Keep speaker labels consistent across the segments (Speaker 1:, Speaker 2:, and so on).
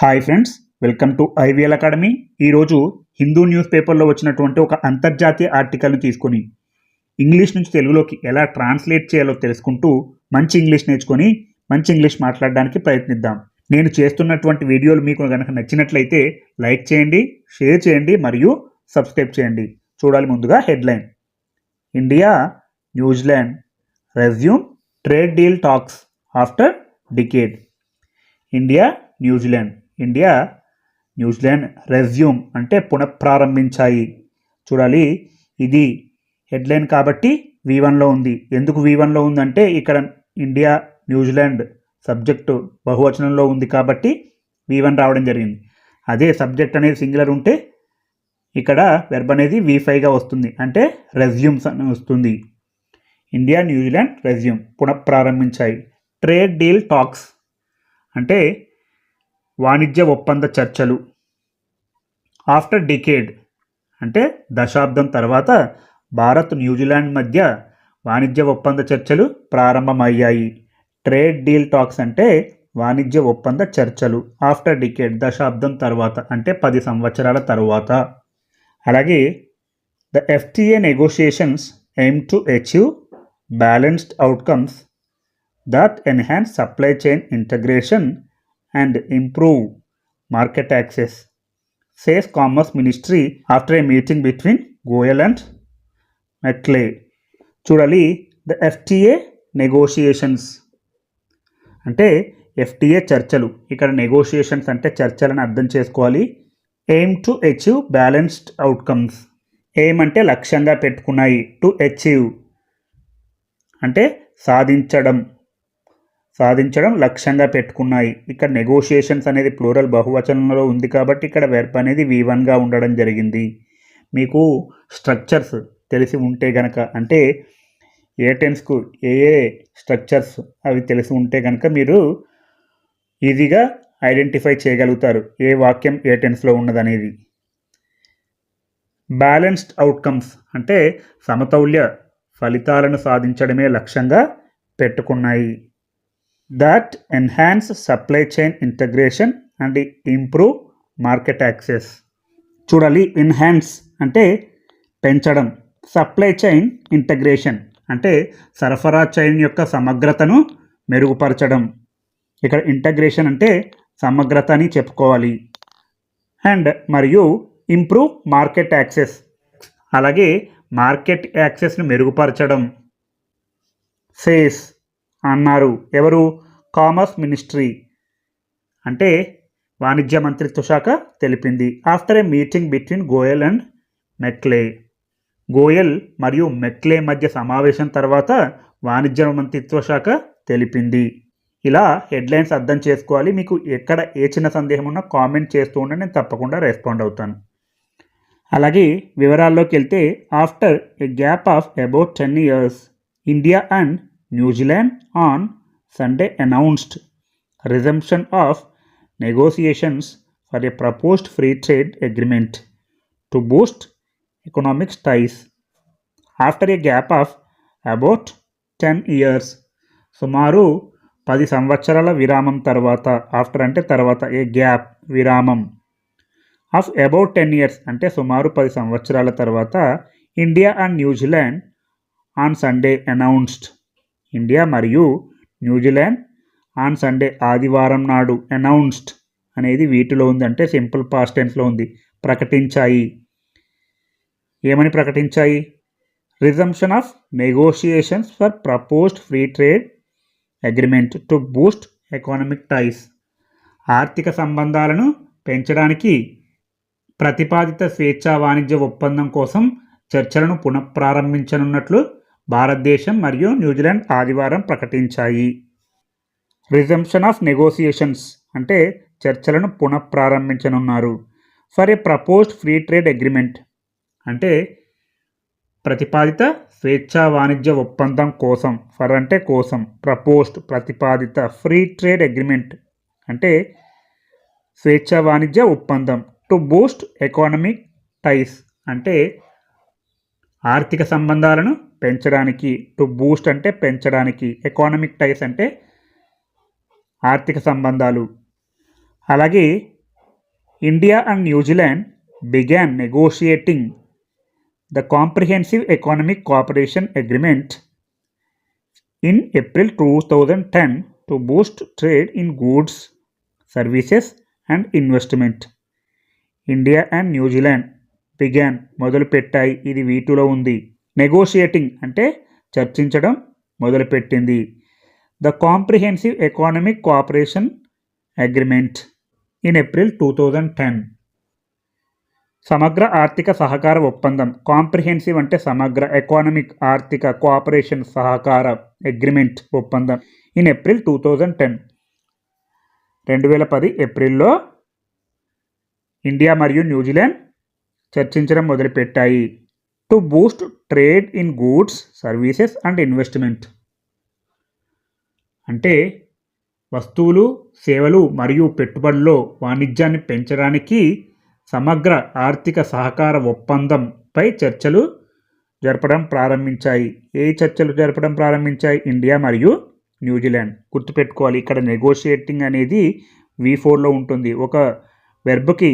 Speaker 1: Hi friends, welcome to IVL academy. ఈరోజు Hindu news పేపర్లో వచ్చినటువంటి ఒక అంతర్జాతీయ ఆర్టికల్ని తీసుకొని ఇంగ్లీష్ నుంచి తెలుగులోకి ఎలా ట్రాన్స్లేట్ చేయాలో తెలుసుకుంటూ మంచి ఇంగ్లీష్ నేర్చుకొని మంచి ఇంగ్లీష్ మాట్లాడడానికి ప్రయత్నిద్దాం. నేను చేస్తున్నటువంటి వీడియోలు మీకు కనుక నచ్చినట్లయితే లైక్ చేయండి, షేర్ చేయండి మరియు సబ్స్క్రైబ్ చేయండి. చూడాలి. ముందుగా headline: India New Zealand resume trade deal talks after decade. India New Zealand resume అంటే పునఃప్రారంభించాయి. చూడాలి, ఇది హెడ్లైన్ కాబట్టి V1లో ఉంది. ఎందుకు V1లో ఉందంటే ఇక్కడ ఇండియా న్యూజిలాండ్ సబ్జెక్టు బహువచనంలో ఉంది కాబట్టి V1 రావడం జరిగింది. అదే సబ్జెక్ట్ అనేది సింగులర్ ఉంటే ఇక్కడ వెర్బ్ అనేది V5గా వస్తుంది, అంటే రెజ్యూమ్స్ అని వస్తుంది. ఇండియా న్యూజిలాండ్ రెజ్యూమ్ పునఃప్రారంభించాయి. ట్రేడ్ డీల్ టాక్స్ అంటే వాణిజ్య ఒప్పంద చర్చలు. ఆఫ్టర్ డికేడ్ అంటే దశాబ్దం తర్వాత భారత్ న్యూజిలాండ్ మధ్య వాణిజ్య ఒప్పంద చర్చలు ప్రారంభమయ్యాయి. ట్రేడ్ డీల్ టాక్స్ అంటే వాణిజ్య ఒప్పంద చర్చలు. ఆఫ్టర్ డికేడ్ దశాబ్దం తర్వాత అంటే 10 సంవత్సరాల తరువాత. అలాగే the FTA negotiations aim to achieve balanced outcomes that enhance supply chain integration and improve market access, says Commerce Ministry after a meeting between Goyal and Macleay. చూడాలి, ద FTA నెగోషియేషన్స్ అంటే FTA చర్చలు. ఇక్కడ negotiations అంటే చర్చలను అర్థం చేసుకోవాలి. Aim to achieve balanced outcomes. Aim అంటే లక్ష్యంగా పెట్టుకున్నాయి. టు అచీవ్ అంటే సాధించడం లక్ష్యంగా పెట్టుకున్నాయి. ఇక్కడ నెగోషియేషన్స్ అనేది ప్లూరల్ బహువచనంలో ఉంది కాబట్టి ఇక్కడ వెర్బ్ అనేది V1గా ఉండడం జరిగింది. మీకు స్ట్రక్చర్స్ తెలిసి ఉంటే గనక, అంటే ఏ టెన్స్కు ఏ స్ట్రక్చర్స్ అవి తెలిసి ఉంటే కనుక మీరు ఈజీగా ఐడెంటిఫై చేయగలుగుతారు ఏ వాక్యం ఏ టెన్స్లో ఉన్నదనేది. బ్యాలెన్స్డ్ అవుట్కమ్స్ అంటే సమతౌల్య ఫలితాలను సాధించడమే లక్ష్యంగా పెట్టుకున్నాయి. That enhance supply chain integration and improve market access. చూడాలి, ఎన్హాన్స్ అంటే పెంచడం, సప్లై చైన్ ఇంటగ్రేషన్ అంటే సరఫరా చైన్ యొక్క సమగ్రతను మెరుగుపరచడం. ఇక్కడ ఇంటగ్రేషన్ అంటే సమగ్రత అని చెప్పుకోవాలి. అండ్ మరియు ఇంప్రూవ్ మార్కెట్ యాక్సెస్, అలాగే మార్కెట్ యాక్సెస్ను మెరుగుపరచడం. సేస్ అన్నారు. ఎవరు? కామర్స్ మినిస్ట్రీ అంటే వాణిజ్య మంత్రిత్వ శాఖ తెలిపింది. After a meeting between Goyal and McClay. Goyal మరియు మెక్లే మధ్య సమావేశం తర్వాత వాణిజ్య మంత్రిత్వ శాఖ తెలిపింది. ఇలా హెడ్లైన్స్ అర్థం చేసుకోవాలి. మీకు ఎక్కడ ఏ చిన్న సందేహం ఉన్నా కామెంట్ చేస్తూ ఉంటే నేను తప్పకుండా రెస్పాండ్ అవుతాను. అలాగే వివరాల్లోకి వెళ్తే, after A gap of about 10 years, India and New Zealand on Sunday announced resumption of negotiations for a proposed free trade agreement to boost economic ties. After a gap of about 10 years, సుమారు 10 సంవత్సరాల విరామం తర్వాత, after అంటే తర్వాత, ఏ gap విరామం, of about 10 years అంటే సుమారు 10 సంవత్సరాల తర్వాత, India and New Zealand on Sunday announced, India మరియు న్యూజిలాండ్ ఆన్ సండే ఆదివారం నాడు, అనౌన్స్డ్ అనేది వీటిలో ఉంది, అంటే సింపుల్ పాస్ట్ టెన్స్లో ఉంది, ప్రకటించాయి. ఏమని ప్రకటించాయి? Resumption of negotiations for proposed free trade agreement to boost economic ties. ఆర్థిక సంబంధాలను పెంచడానికి ప్రతిపాదిత స్వేచ్ఛా వాణిజ్య ఒప్పందం కోసం చర్చలను పునఃప్రారంభించనున్నట్లు భారతదేశం మరియు న్యూజిలాండ్ ఆదివారం ప్రకటించాయి. రిజంప్షన్ ఆఫ్ నెగోసియేషన్స్ అంటే చర్చలను పునఃప్రారంభించనున్నారు. For a proposed free trade agreement అంటే ప్రతిపాదిత స్వేచ్ఛా వాణిజ్య ఒప్పందం కోసం. ఫర్ అంటే కోసం, ప్రపోజ్డ్ ప్రతిపాదిత, ఫ్రీ ట్రేడ్ అగ్రిమెంట్ అంటే స్వేచ్ఛా వాణిజ్య ఒప్పందం. టు బూస్ట్ ఎకానమిక్ టైస్ అంటే ఆర్థిక సంబంధాలను పెంచడానికి. టు బూస్ట్ అంటే పెంచడానికి, ఎకానమిక్ టైస్ అంటే ఆర్థిక సంబంధాలు. అలాగే India and New Zealand began negotiating the Comprehensive Economic Cooperation Agreement in April 2010 to boost trade in goods, services and investment. India and New Zealand began మొదలుపెట్టాయి, ఇది వీటిలో ఉంది. నెగోషియేటింగ్ అంటే చర్చించడం మొదలుపెట్టింది. The comprehensive economic cooperation agreement in April 2010. సమగ్ర ఆర్థిక సహకార ఒప్పందం. కాంప్రిహెన్సివ్ అంటే సమగ్ర, ఎకానమిక్ ఆర్థిక, కోఆపరేషన్ సహకార, అగ్రిమెంట్ ఒప్పందం ఇన్ ఏప్రిల్ 2010. 2010 ఏప్రిల్లో ఇండియా మరియు న్యూజిలాండ్ చర్చించడం మొదలుపెట్టాయి. To boost trade in goods, services and investment అంటే వస్తువులు, సేవలు మరియు పెట్టుబడుల్లో వాణిజ్యాన్ని పెంచడానికి సమగ్ర ఆర్థిక సహకార ఒప్పందంపై చర్చలు జరపడం ప్రారంభించాయి. ఏ చర్చలు జరపడం ప్రారంభించాయి? ఇండియా మరియు న్యూజిలాండ్. గుర్తుపెట్టుకోవాలి, ఇక్కడ నెగోషియేటింగ్ అనేది V4లో ఉంటుంది. ఒక వెర్బ్కి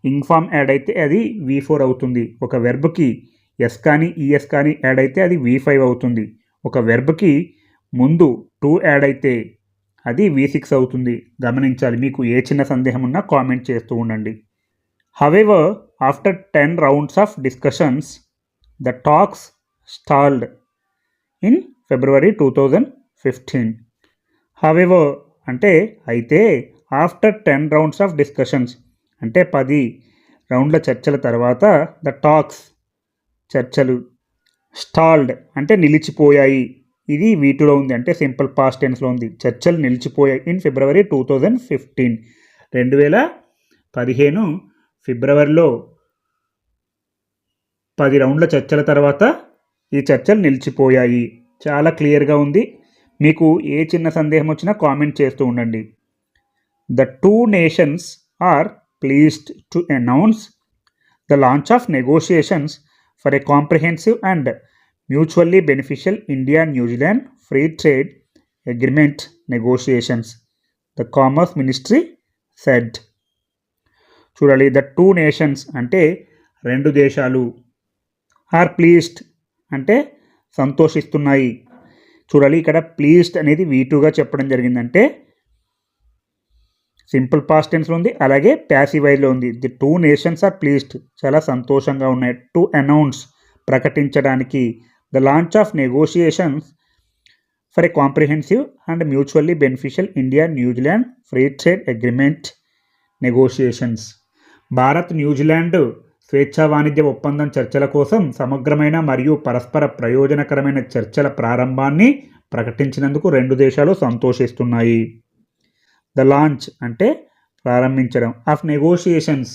Speaker 1: ఇంగ్ ఫామ్ యాడ్ అయితే అది V4 అవుతుంది. ఒక వెర్బ్కి ఎస్ కానీ ఈఎస్ కానీ యాడ్ అయితే అది V5 అవుతుంది. ఒక వెర్బ్కి ముందు టు యాడ్ అయితే అది V6 అవుతుంది. గమనించాలి. మీకు ఏ చిన్న సందేహం ఉన్నా కామెంట్ చేస్తూ ఉండండి. However, after 10 rounds of discussions, the talks stalled in February 2015. However అంటే అయితే, ఆఫ్టర్ 10 rounds of discussions అంటే 10 రౌండ్ల చర్చల తర్వాత, ద టాక్స్ చర్చలు, స్టాల్డ్ అంటే నిలిచిపోయాయి, ఇది వీటిలో ఉంది అంటే సింపుల్ పాస్ట్ టెన్స్లో ఉంది. చర్చలు నిలిచిపోయాయి ఇన్ ఫిబ్రవరి 2015. 2015 ఫిబ్రవరిలో 10 రౌండ్ల చర్చల తర్వాత ఈ చర్చలు నిలిచిపోయాయి. చాలా క్లియర్గా ఉంది. మీకు ఏ చిన్న సందేహం వచ్చినా కామెంట్ చేస్తూ ఉండండి. The two nations are pleased to announce the launch of negotiations for a comprehensive and mutually beneficial India New Zealand free trade agreement negotiations, the commerce ministry said. చూడాలి, ద టూ నేషన్స్ అంటే 2 దేశాలు, are pleased అంటే సంతోషిస్తున్నాయి. చూడాలి, ఇక్కడ pleased అనేది V2గా చెప్పడం జరిగిందంటే simple past టెన్స్లో ఉంది, అలాగే ప్యాసివ్ వైజ్లో ఉంది. The two nations are pleased చాలా సంతోషంగా ఉన్నాయి. టు అనౌన్స్ ప్రకటించడానికి, the launch of negotiations for a comprehensive and mutually beneficial India New Zealand free trade agreement negotiations. Bharat New Zealand స్వేచ్ఛా వాణిజ్య ఒప్పందం చర్చల కోసం సమగ్రమైన మరియు పరస్పర ప్రయోజనకరమైన చర్చల ప్రారంభాన్ని ప్రకటించినందుకు 2 దేశాలు సంతోషిస్తున్నాయి. ద లాంచ్ అంటే ప్రారంభించడం, ఆఫ్ నెగోషియేషన్స్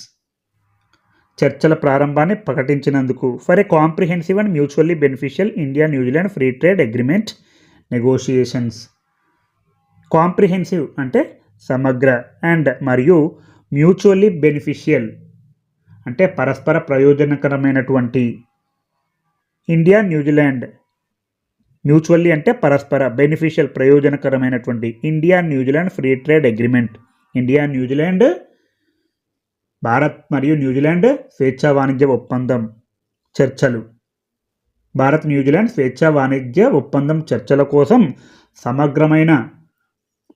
Speaker 1: చర్చల ప్రారంభాన్ని ప్రకటించినందుకు, for a comprehensive and mutually beneficial India New Zealand free trade agreement negotiations. Comprehensive అంటే సమగ్ర, అండ్ మరియు మ్యూచువల్లీ బెనిఫిషియల్ అంటే పరస్పర ప్రయోజనకరమైనటువంటి, ఇండియా న్యూజిలాండ్ మ్యూచువల్లీ అంటే పరస్పర, బెనిఫిషియల్ ప్రయోజనకరమైనటువంటి, India New Zealand free trade agreement. India New Zealand, Bharat మరియు న్యూజిలాండ్ స్వేచ్ఛా వాణిజ్య ఒప్పందం చర్చలు. భారత్ న్యూజిలాండ్ స్వేచ్ఛా వాణిజ్య ఒప్పందం చర్చల కోసం సమగ్రమైన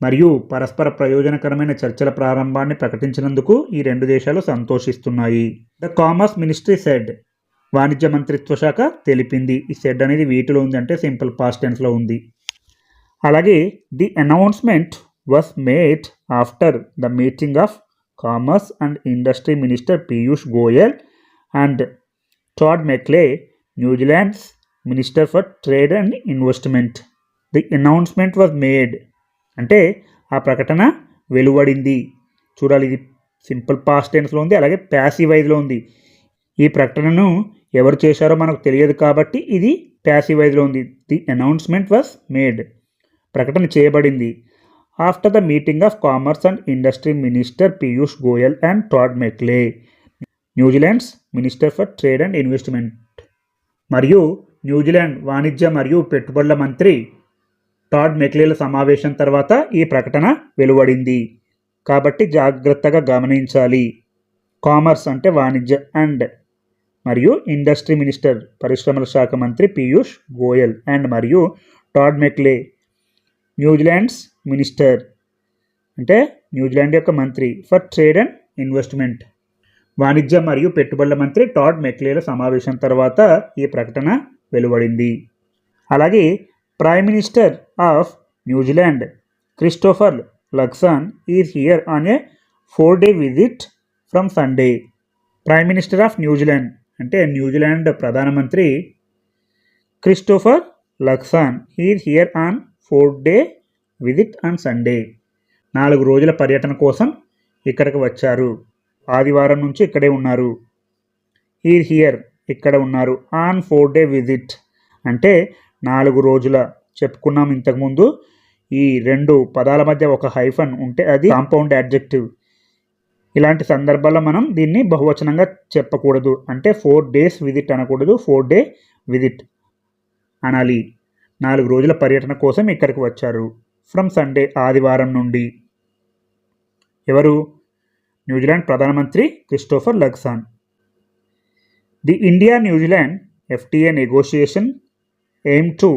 Speaker 1: మరియు పరస్పర ప్రయోజనకరమైన చర్చల ప్రారంభాన్ని ప్రకటించినందుకు ఈ 2 దేశాలు సంతోషిస్తున్నాయి. ద కామర్స్ మినిస్ట్రీ సెడ్ వాణిజ్య మంత్రిత్వ శాఖ తెలిపింది. ఈ సెడ్ అనేది వీటిలో ఉంది అంటే సింపుల్ పాస్ట్ టెన్స్లో ఉంది. అలాగే the announcement was made after the meeting of commerce and industry minister Piyush Goyal and Todd McClay, New Zealand's minister for trade and investment. The announcement was made అంటే ఆ ప్రకటన వెలువడింది. చూడాలి, ఇది సింపుల్ పాస్ట్ టెన్స్లో ఉంది, అలాగే ప్యాసివ్ వైజ్లో ఉంది. ఈ ప్రకటనను ఎవరు చేశారో మనకు తెలియదు కాబట్టి ఇది ప్యాసివ్ వైజ్లో ఉంది. ది అనౌన్స్మెంట్ వాజ్ మేడ్ ప్రకటన చేయబడింది. After the meeting of commerce and industry minister Piyush Goyal and Todd McClay, New Zealand's minister for trade and investment. మరియు న్యూజిలాండ్ వాణిజ్య మరియు పెట్టుబడుల మంత్రి టాడ్ మెక్లేల సమావేశం తర్వాత ఈ ప్రకటన వెలువడింది. కాబట్టి జాగ్రత్తగా గమనించాలి. కామర్స్ అంటే వాణిజ్య అండ్ మరియు ఇండస్ట్రీ మినిస్టర్ పరిశ్రమల శాఖ మంత్రి పీయూష్ గోయల్ అండ్ మరియు టాడ్ మెక్లే న్యూజిలాండ్స్ మినిస్టర్ అంటే న్యూజిలాండ్ యొక్క మంత్రి ఫర్ ట్రేడ్ అండ్ ఇన్వెస్ట్మెంట్. వాణిజ్య మరియు పెట్టుబడుల మంత్రి టాడ్ మెక్లేల సమావేశం తర్వాత ఈ ప్రకటన వెలువడింది. అలాగే prime minister of New Zealand Christopher Luxon is here on a 4-day visit from Sunday. Prime minister of New Zealand అంటే న్యూజిలాండ్ ప్రధానమంత్రి Christopher Luxon is here on 4-day visit on Sunday. 4 రోజుల పర్యటన కోసం ఇక్కడికి వచ్చారు. ఆదివారం నుంచి ఇక్కడే ఉన్నారు. ఈజ్ హియర్ ఇక్కడ ఉన్నారు. ఆన్ 4-day విజిట్ అంటే 4 రోజుల. చెప్పుకున్నాం ఇంతకుముందు ఈ 2 పదాల మధ్య ఒక హైఫన్ ఉంటే అది కాంపౌండ్ యాడ్జెక్టివ్. ఇలాంటి సందర్భాల్లో మనం దీన్ని బహువచనంగా చెప్పకూడదు. అంటే 4 days విజిట్ అనకూడదు, 4-day విజిట్ అనాలి. 4 రోజుల పర్యటన కోసం ఇక్కడికి వచ్చారు. ఫ్రమ్ సండే ఆదివారం నుండి. ఎవరు? న్యూజిలాండ్ ప్రధానమంత్రి Christopher Luxon. The India New Zealand FTA negotiation aim to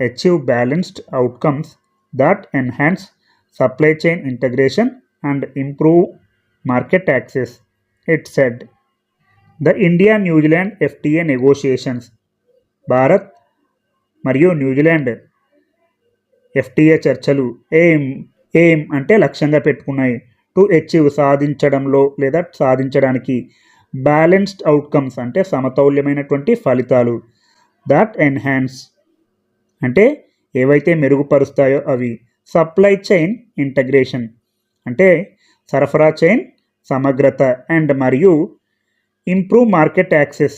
Speaker 1: achieve balanced outcomes that enhance supply chain integration and improve market access, it said. The India-New Zealand FTA negotiations Bharat మరియు New Zealand FTA చర్చలు aim అంటే లక్ష్యంగా పెట్టుకున్నాయి. To achieve సాధించడంలో లేదా సాధించడానికి, balanced outcomes అంటే సమతౌల్యమైనటువంటి ఫలితాలు, that enhance అంటే ఏవైతే మెరుగుపరుస్తాయో అవి, సప్లై చైన్ ఇంటగ్రేషన్ అంటే సరఫరా చైన్ సమగ్రత అండ్ మరియు ఇంప్రూవ్ మార్కెట్ యాక్సెస్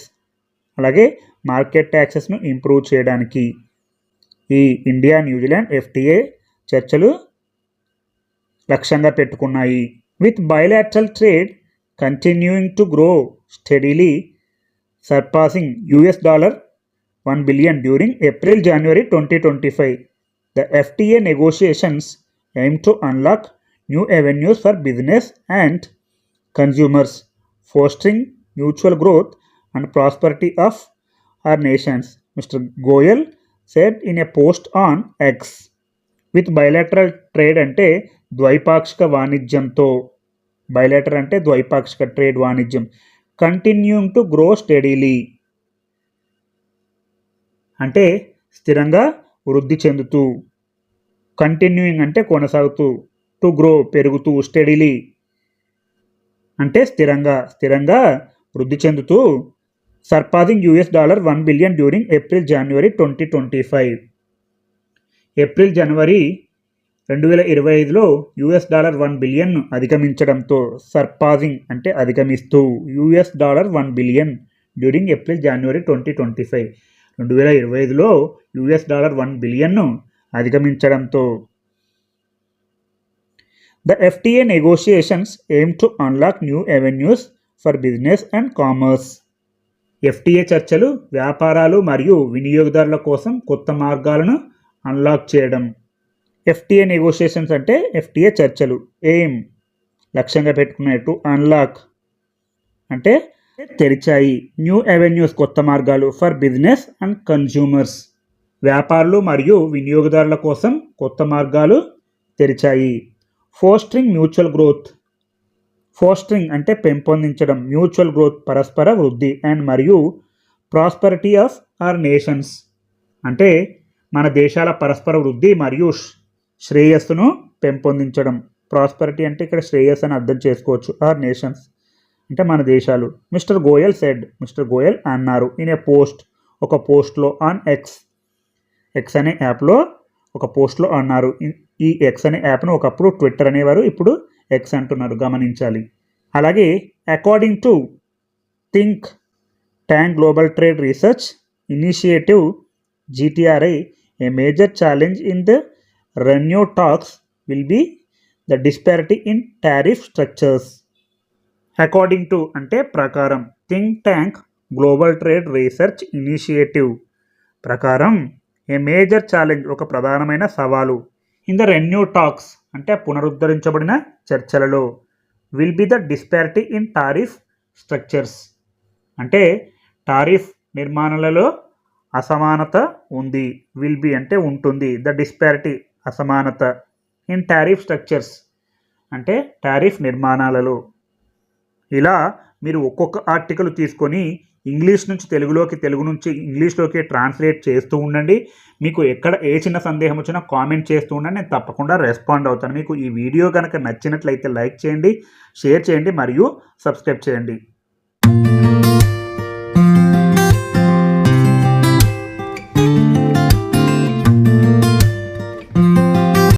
Speaker 1: అలాగే మార్కెట్ యాక్సెస్ను ఇంప్రూవ్ చేయడానికి ఈ ఇండియా న్యూజిలాండ్ FTA చర్చలు లక్ష్యంగా పెట్టుకున్నాయి. With bilateral trade continuing to grow steadily surpassing $1 billion during April-January 2025. The FTA negotiations aim to unlock new avenues for business and consumers, fostering mutual growth and prosperity of our nations, Mr. Goyal said in a post on X. With bilateral trade అంటే ద్వైపాక్షిక వాణిజ్యంతో, bilateral అంటే ద్వైపాక్షిక trade వాణిజ్యం, continuing to grow స్టెడీలీ అంటే స్థిరంగా వృద్ధి చెందుతూ, continuing అంటే కొనసాగుతూ, టు గ్రో పెరుగుతూ, స్టెడీలీ అంటే స్థిరంగా వృద్ధి చెందుతూ, సర్పాసింగ్ $1 billion డ్యూరింగ్ April-January 2025. ఏప్రిల్-జనవరి 2025లో $1 billion అధిగమించడంతో, సర్పాసింగ్ అంటే అధిగమిస్తూ, $1 billion డ్యూరింగ్ April-January 2025 2025లో $1 billion అధిగమించడంతో. The FTA negotiations aim to unlock new avenues for business and commerce. FTA చర్చలు వ్యాపారాలు మరియు వినియోగదారుల కోసం కొత్త మార్గాలను అన్లాక్ చేయడం. FTA నెగోషియేషన్స్ అంటే FTA చర్చలు, ఎయిమ్ లక్ష్యంగా పెట్టుకున్నాయి, టు అన్లాక్ అంటే తెరిచాయి, న్యూ అవెన్యూస్ కొత్త మార్గాలు, ఫర్ బిజినెస్ అండ్ కన్జ్యూమర్స్ వ్యాపారులు మరియు వినియోగదారుల కోసం కొత్త మార్గాలు తెరిచాయి. ఫోస్టరింగ్ మ్యూచువల్ గ్రోత్, ఫోస్టరింగ్ అంటే పెంపొందించడం, మ్యూచువల్ గ్రోత్ పరస్పర వృద్ధి అండ్ మరియు ప్రాస్పరిటీ ఆఫ్ అవర్ నేషన్స్ అంటే మన దేశాల పరస్పర వృద్ధి మరియు శ్రేయస్సును పెంపొందించడం. ప్రాస్పరిటీ అంటే ఇక్కడ శ్రేయస్సు అని అర్థం చేసుకోవచ్చు. అవర్ నేషన్స్ అంటే మన దేశాలు. Mister Goyal said, mister Goyal అన్నారు, ఇన్ ఏ పోస్ట్ ఒక పోస్ట్లో, ఆన్ ఎక్స్ అనే యాప్లో ఒక పోస్ట్లో అన్నారు. ఈ ఎక్స్ అనే యాప్ను ఒకప్పుడు ట్విట్టర్ అనేవారు, ఇప్పుడు ఎక్స్ అంటున్నారు, గమనించాలి. అలాగే according to think tank global trade research initiative GTRI, a major challenge in the renewed talks will be the disparity in tariff structures. According to అంటే ప్రకారం, think tank global trade research initiative ప్రకారం, a major challenge ఒక ప్రధానమైన సవాలు, in the renew talks అంటే పునరుద్ధరించబడిన చర్చలలో, will be the disparity in tariff structures. అంటే tariff నిర్మాణాలలో అసమానత ఉంది. విల్ బి అంటే ఉంటుంది. ద డిస్పారిటీ అసమానత. ఇన్ టారిఫ్ స్ట్రక్చర్స్ అంటే టారిఫ్ నిర్మాణాలలో. ఇలా మీరు ఒక్కొక్క ఆర్టికల్ తీసుకొని ఇంగ్లీష్ నుంచి తెలుగులోకి, తెలుగు నుంచి ఇంగ్లీష్లోకి ట్రాన్స్లేట్ చేస్తూ ఉండండి. మీకు ఎక్కడ ఏ చిన్న సందేహం వచ్చినా కామెంట్ చేస్తూ ఉండండి, నేను తప్పకుండా రెస్పాండ్ అవుతాను. మీకు ఈ వీడియో కనుక నచ్చినట్లయితే లైక్ చేయండి, షేర్ చేయండి మరియు సబ్స్క్రైబ్ చేయండి.